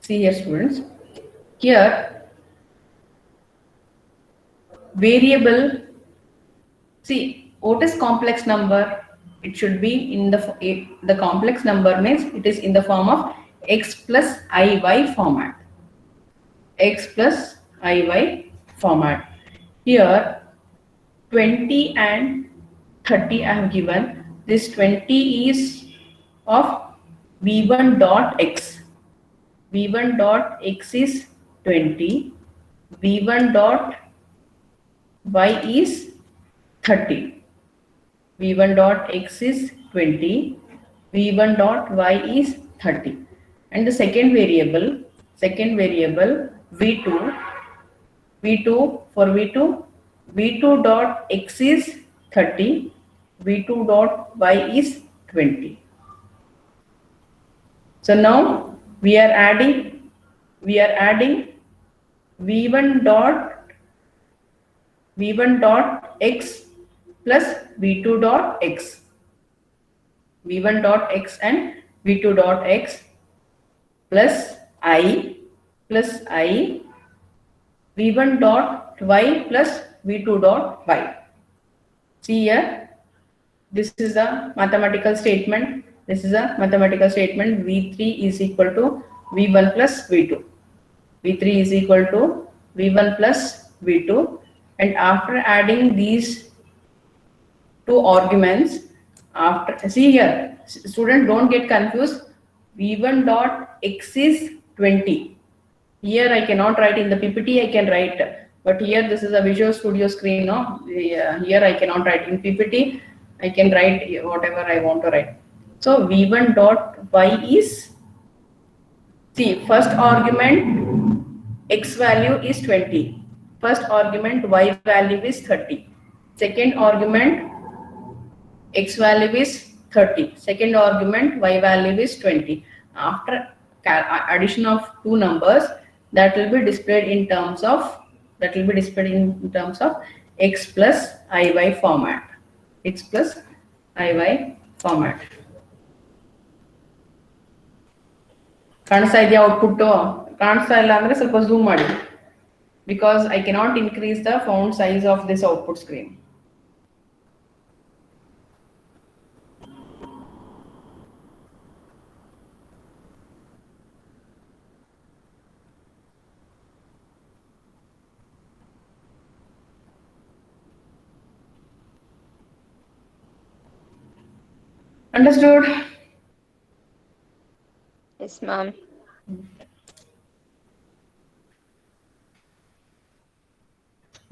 See here, students. Here, variable. See, what is complex number? It should be in the complex number means it is in the form of x plus iy format. X plus iy format. Here, 20 and 30 I have given. This 20 is of v1 dot x. v1 dot x is 20. v1 dot y is 30. v1 dot x is 20. v1 dot y is 30. And the second variable v2 for v2 dot x is 30. v2 dot y is 20. So now we are adding v1 dot x plus v2 dot x. v1 dot x and v2 dot x plus I v1 dot y plus v2 dot y. See here, this is a mathematical statement. v3 is equal to v1 plus v2. v3 is equal to v1 plus v2, and after adding these two arguments, see here, student, don't get confused. v1 dot x is 20. Here I cannot write in the PPT, I can write, but here this is a Visual Studio screen. No, here I cannot write. In PPT I can write whatever I want to write. So v1 dot y is, see, first argument x value is 20. First argument y value is 30. Second argument x value is 30. Second argument y value is 20. After addition of two numbers, that will be displayed in terms of x plus iy format. X plus iy format. ಕಾಣಿಸ್ತಾ ಇದೆಯಾ output? ಕಾಣಿಸ್ತಾ ಇಲ್ಲ ಅಂದ್ರೆ ಸ್ವಲ್ಪ zoom ಮಾಡಿ, because I cannot increase the font size of this output screen. Understood? Yes, ma'am.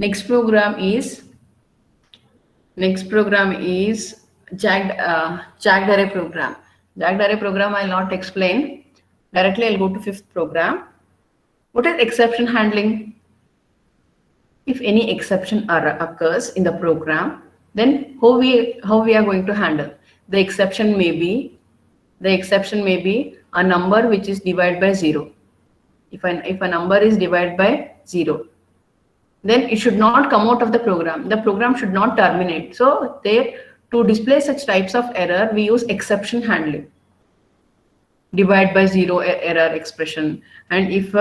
Next program is jagged array program. Jagged array program I'll not explain. Directly I'll go to fifth program. What is exception handling? If any exception occurs in the program, then how we are going to handle? The exception may be a number which is divided by 0. If a number is divided by 0, then it should not come out of the program. The program should not terminate. So to display such types of error, we use exception handling. Divide by 0 error expression. And if we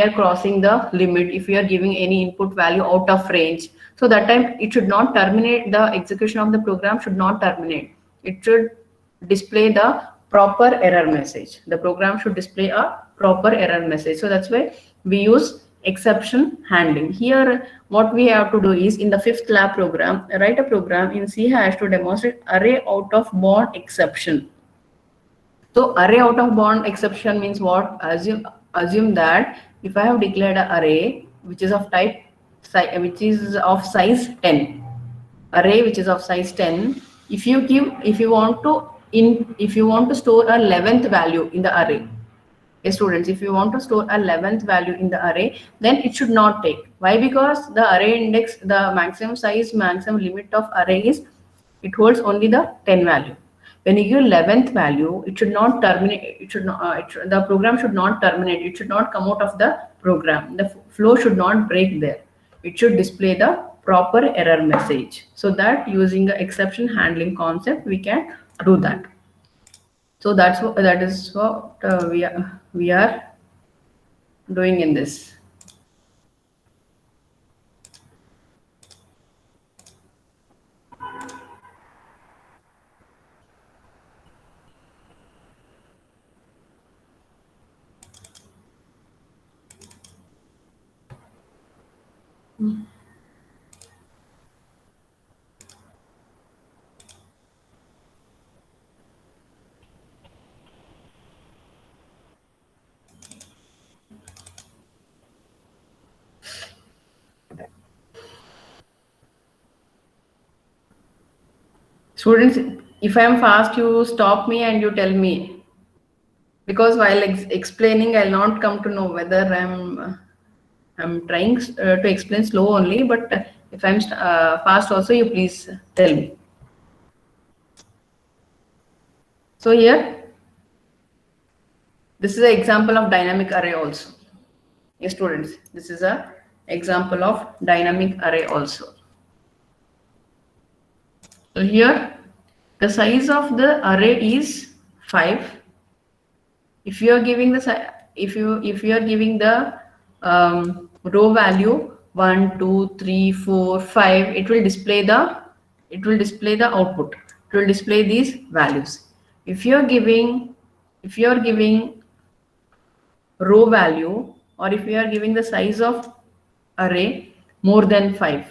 are crossing the limit, if we are giving any input value out of range, so that time it should not terminate. The execution of the program should not terminate. It should display the proper error message. The program should display a proper error message. So that's why we use exception handling. Here what we have to do is, in the fifth lab program, write a program in C# to demonstrate array out of bound exception. So array out of bound exception means what? Assume that if I have declared an array which is of size 10, array which is of size 10, if you want to store a 11th value in the array, Yes, students, if you want to store a 11th value in the array, then it should not take. Why? Because the array index, the maximum size, maximum limit of array is, it holds only the 10 value. When you give 11th value, it should not terminate. It should not. The program should not terminate. It should not come out of the program. The flow should not break there. It should display the proper error message. So that using the exception handling concept, we can do that. So that is what we are doing in this. Students, if I am fast, you stop me and you tell me, because while explaining, I'll not come to know whether I'm trying to explain slow only, but if I'm fast also, you please tell me. So here, this is an example of dynamic array also. Yes, students, this is an example of dynamic array also. So here, the size of the array is 5. If you are giving the if you are giving the row value 1, 2, 3, 4, 5, it will display the output. It will display these values. If you are giving row value, or if you are giving the size of array more than 5,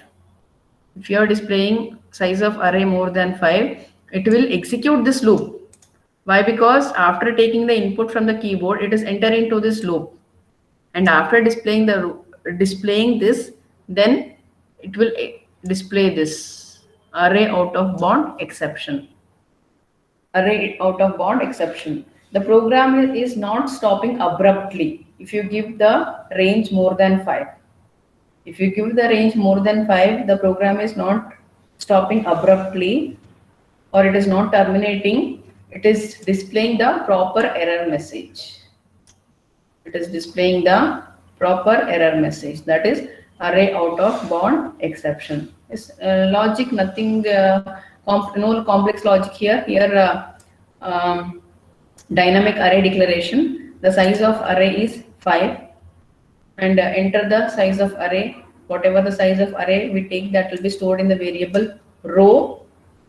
if you are displaying size of array more than 5, it will execute this loop. Why? Because after taking the input from the keyboard, it is enter into this loop, and after displaying this, then it will display this array out of bound exception. Array out of bound exception. The program is not stopping abruptly if you give the range more than 5. If you give the range more than 5, the program is not stopping abruptly, or it is not terminating. It is displaying the proper error message. It is displaying the proper error message. That is array out of bound exception. It's logic, nothing, no complex logic here. Here, dynamic array declaration. The size of array is 5. And enter the size of array. Whatever the size of array we take, that will be stored in the variable row.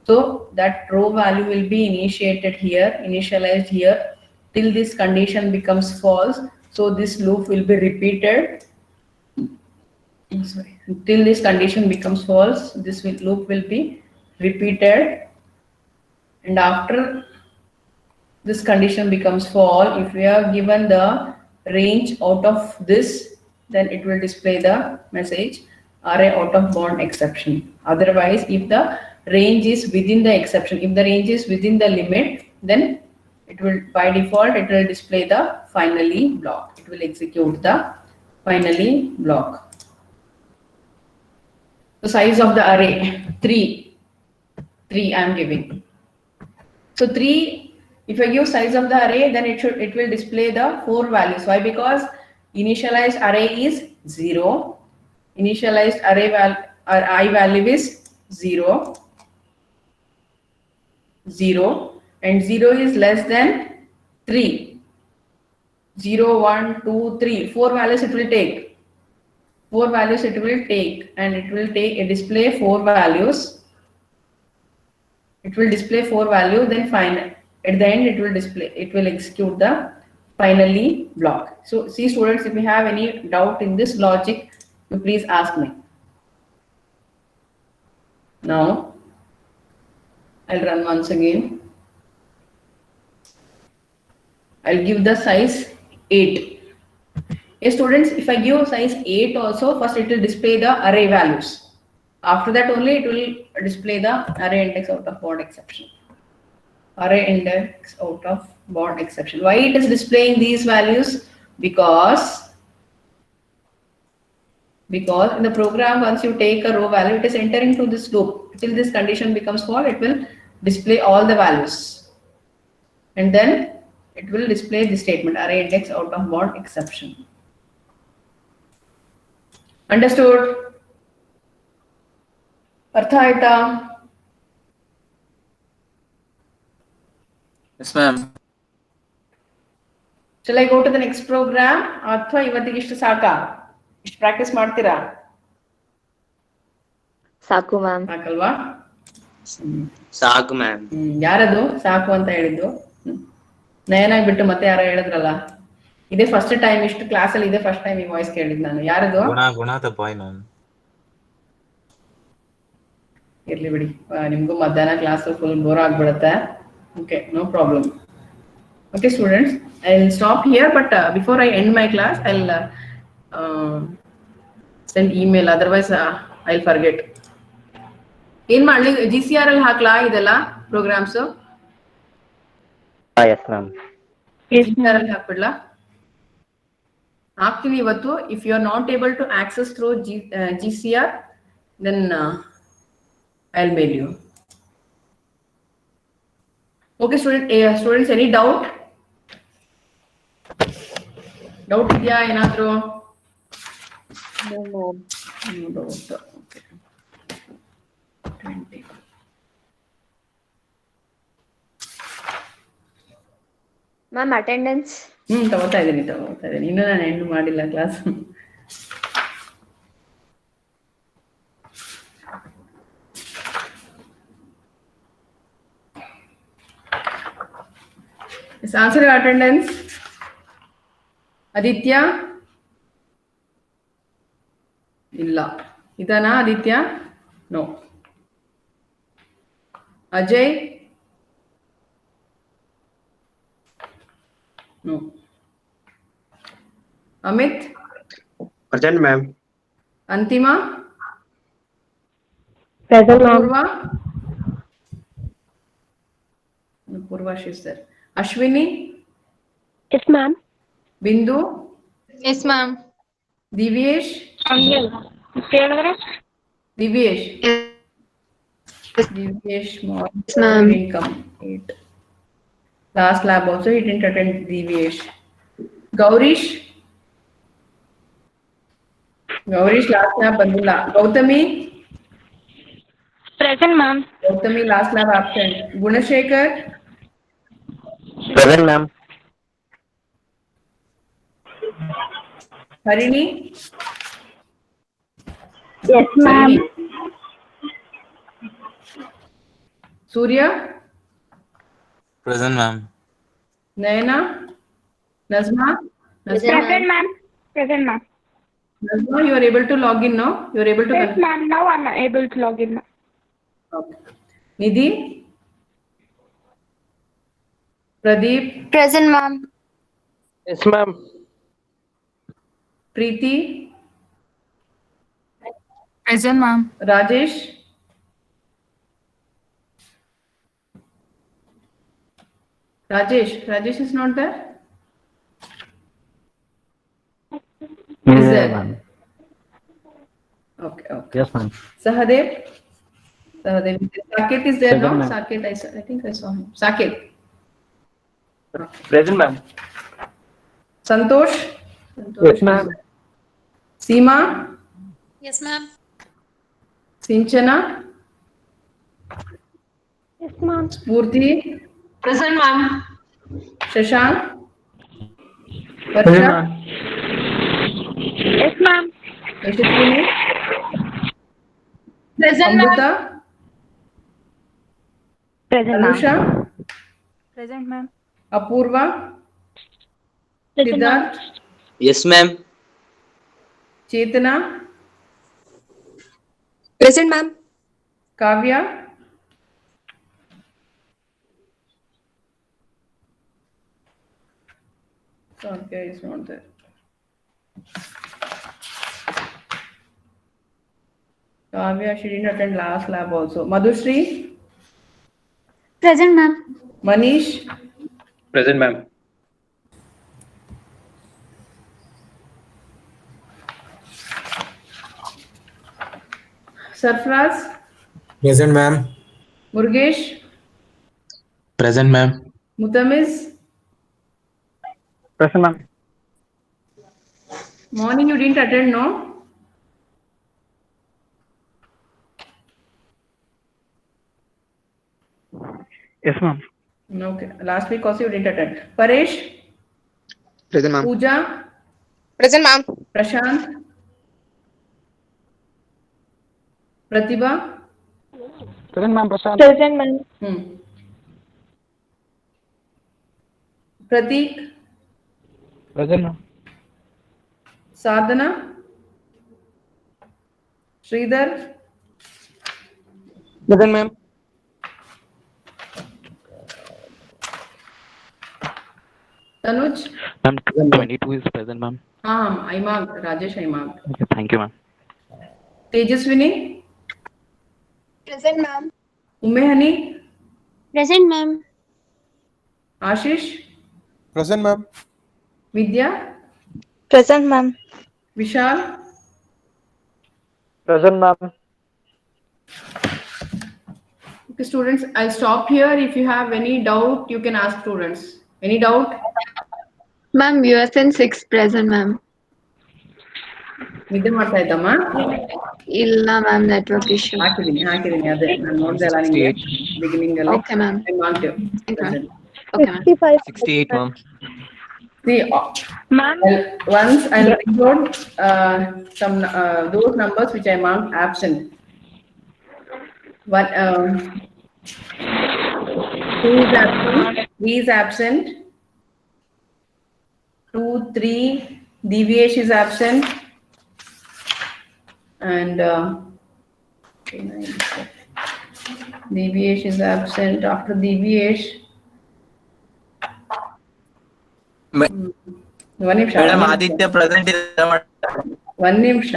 So that row value will be initialized here till this condition becomes false. So this loop will be repeated. Sorry. Till this condition becomes false, this loop will be repeated. And after this condition becomes false, if we are given the range out of this, then it will display the message array out of bound exception. Otherwise, if the range is within the exception, if the range is within the limit, then it will, by default, it will display the finally block. It will execute the finally block. The size of the array 3 I am giving. So 3, if I give size of the array, then it will display the 4 values. Why? Because initialized array is 0. Initialized array I value is 0, and 0 is less than 3. 0, 1, 2, 3, 4 values it will take. 4 values it will take, and it will display 4 values. It will display 4 values. Then at the end, it will execute the finally block. So see, students, if you have any doubt in this logic, you please ask me. Now I'll run once again. I'll give the size 8. Yes, students, if I give size 8 also, first it will display the array values. After that only it will display the array index out of bound exception. array index out of bound exception. Why it is displaying these values? Because in the program, once you take a row value, it is entering to this loop. Till this condition becomes false, it will display all the values. And then it will display the statement array index out of bound exception. Understood? Artha aita? Yes, ma'am. Shall I go to the next program? ಅಥವಾ ಇವತ್ತಿಗೆ ಇಷ್ಟು ಸಾಕಾ? ಇಷ್ಟು practice ಮಾಡ್ತೀರಾ? ಸಾಕು ma'am. ಸಾಕಲ್ವಾ? ಸಾಕು ma'am. ಯಾರದು ಸಾಕು ಅಂತ ಹೇಳಿದ್ದು? ನಯನಾಗಿ ಬಿಟ್ಟು ಮತ್ತೆ ಯಾರೋ ಹೇಳಿದ್ರಲ್ಲ. ಇದೇ ಫಸ್ಟ್ ಟೈಮ್ ಇಷ್ಟು ಕ್ಲಾಸಲ್ಲಿ ಇದೇ ಫಸ್ಟ್ ಟೈಮ್ ಈ ವಾಯ್ಸ್ ಕೇಳಿದ್ ನಾನು. ಯಾರದು? ಗುಣ ದ ಬಾಯ್ ಮ್ಯಾಮ್. ಇರ್ಲಿ ಬಿಡಿ, ನಿಮ್ಗೂ ಮಧ್ಯಾಹ್ನ ಕ್ಲಾಸ್ ಫುಲ್ ಬೋರ್ ಆಗ್ಬಿಡುತ್ತೆ. Okay, no problem. Okay, students, I'll stop here, but before I end my class, I'll send email. Otherwise, I'll forget. ಏನ್ ಮಾಡ್ಲಿ? GCR ಅಲ್ಲಿ ಹಾಕ್ಲಾ ಇದೆಲ್ಲ ಪ್ರೋಗ್ರಾಮ್ಸ್? Yes, ma'am. GCR ಅಲ್ಲಿ ಹಾಕ್ಬಿಡ್ಲಾ? ಹಾಕ್ತೀನಿ ಇವತ್ತು. If you are not able to access through GCR, then I'll mail you. Okay, students, any doubt? Doubt idya enadru? No ma'am. No doubt. Okay. 20. Ma'am attendance. ತಗೋತಾ ಇದೀನಿ. ಇನ್ನು ನಾನು end ಮಾಡಿಲ್ಲ class. Answer your attendance. Aditya? Illa. Idana Aditya? No. Ajay? No. Amit? Present, ma'am. Antima? Present, ma'am. Purva? No, Purva, she's there. Ashwini? Yes, ma'am. Bindu? Yes, ma'am. Divyesh? ಹೇಳಿದ್ರೆ Divyesh? Yes. Divyesh, Yes, ma'am. didn't come. 8. Last lab also he didn't attend. Divyesh. Gaurish? Gaurish last lab bandila. Gautami? Present ma'am. Gautami last lab absent. Gunashekar? Present, ma'am. Harini? Yes, ma'am. Surya? Present, ma'am. Nayana? Nazma? Present, ma'am. Present, ma'am. Nazma, you are able to log in now? You are able to... Yes, ma'am. Now I'm able to log in. Okay. Nidhi? Pradeep? Present, ma'am. Yes, ma'am. Preeti? Present, ma'am. Rajesh? Rajesh is not there? Is there? ma'am. Okay. Yes, ma'am. Sahadev? Saket is there Present, now? ma'am. Saket, I think I saw him. Saket? Present, ma'am. Santosh? Yes, ma'am. Seema? Yes, ma'am. Sinchana? Yes, ma'am. Spurti? Present, ma'am. Shashank? Present, Varsha? ma'am. Yes, ma'am. Yashaswini? Present, ma'am. Amrita? Present, ma'am. Anusha? Present, ma'am. Apurva? Present, ma'am. Siddharth? Yes, ma'am. Chetana? Present, ma'am. Kavya? Kavya is not there. Kavya, she didn't attend last lab also. Madhushree? Present, ma'am. Manish, Present, ma'am. Sarfraz, Present, ma'am. Murgesh, Present, ma'am. Mutamiz. Present, ma'am. Morning you didn't attend, no? Yes, ma'am. Okay. Last week also you didn't attend. Paresh, Present, ma'am. Pooja, Present, ma'am. Prashant, Pratibha. Present, ma'am. Prashant. Present, ma'am. Pratik, Present, ma'am. Sadhana, Sridhar, Present, ma'am. Tanuj. Ma'am, 22 is present, ma'am. I marked. Rajesh, I marked. Okay, thank you, ma'am. Tejaswini, Present, ma'am. Umehani, Present, ma'am. Ashish, Present, ma'am. Vidya, Present, ma'am. Vishal. Present, ma'am. Okay, students, I'll stop here. If you have any doubt, you can ask students. Any doubt? Ma'am, USN 6 present, ma'am. ನಿದ್ದೆ ಮಾಡ್ತಾ ಇದ್ದಮ್ಮ ಇಲ್ಲ ma'am network issue. ಹಾಕಿದೀನಿ ಅದೇ ನಾನು ನೋಡ್ದೆ ಅಲ್ಲ ನಿಮಗೆ beginning ಅಲ್ಲಿ. Okay, ma'am. I marked you. Okay, ma'am. 68, ma'am. See, Ma'am. once I'll record some those numbers which I marked absent. One, 2 is absent, 3 is absent, 2, 3, DVH is absent, and DVH is absent. After DVH, one ನಿಮಿಷ. Madam Aditya present ಇದೆ. ಒಂದು ನಿಮಿಷ.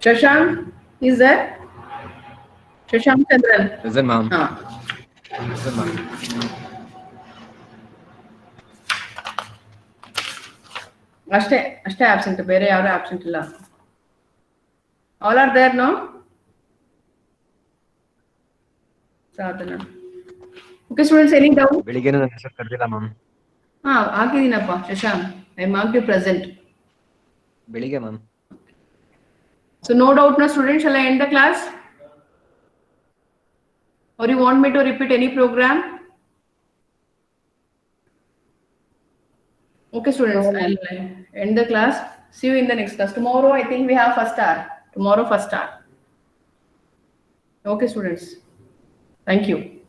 Shashank, is there? Shashank Chandran. Present, ma'am. Present, ma'am. ಅಷ್ಟೇ absent. ಬೇರೆ ಯಾರು absent ಇಲ್ಲ. All are there, no? ಸಾಧನ. Okay, students, any doubt? ಬೆಳಿಗ್ಗೆ ನನ್ನ ಹೆಸರು ಕರೆದಿಲ್ಲ ಮ್ಯಾಮ್. ಹಾಕಿದೀನಪ್ಪ Shashank. I marked you present. ಬೆಳಿಗ್ಗೆ ma'am. So no doubt, no students. Shall I end the class? Or you want me to repeat any program? Okay, students, I'll end the class. See you in the next class. Tomorrow, I think we have first hour. Tomorrow, first hour. Okay, students. Thank you.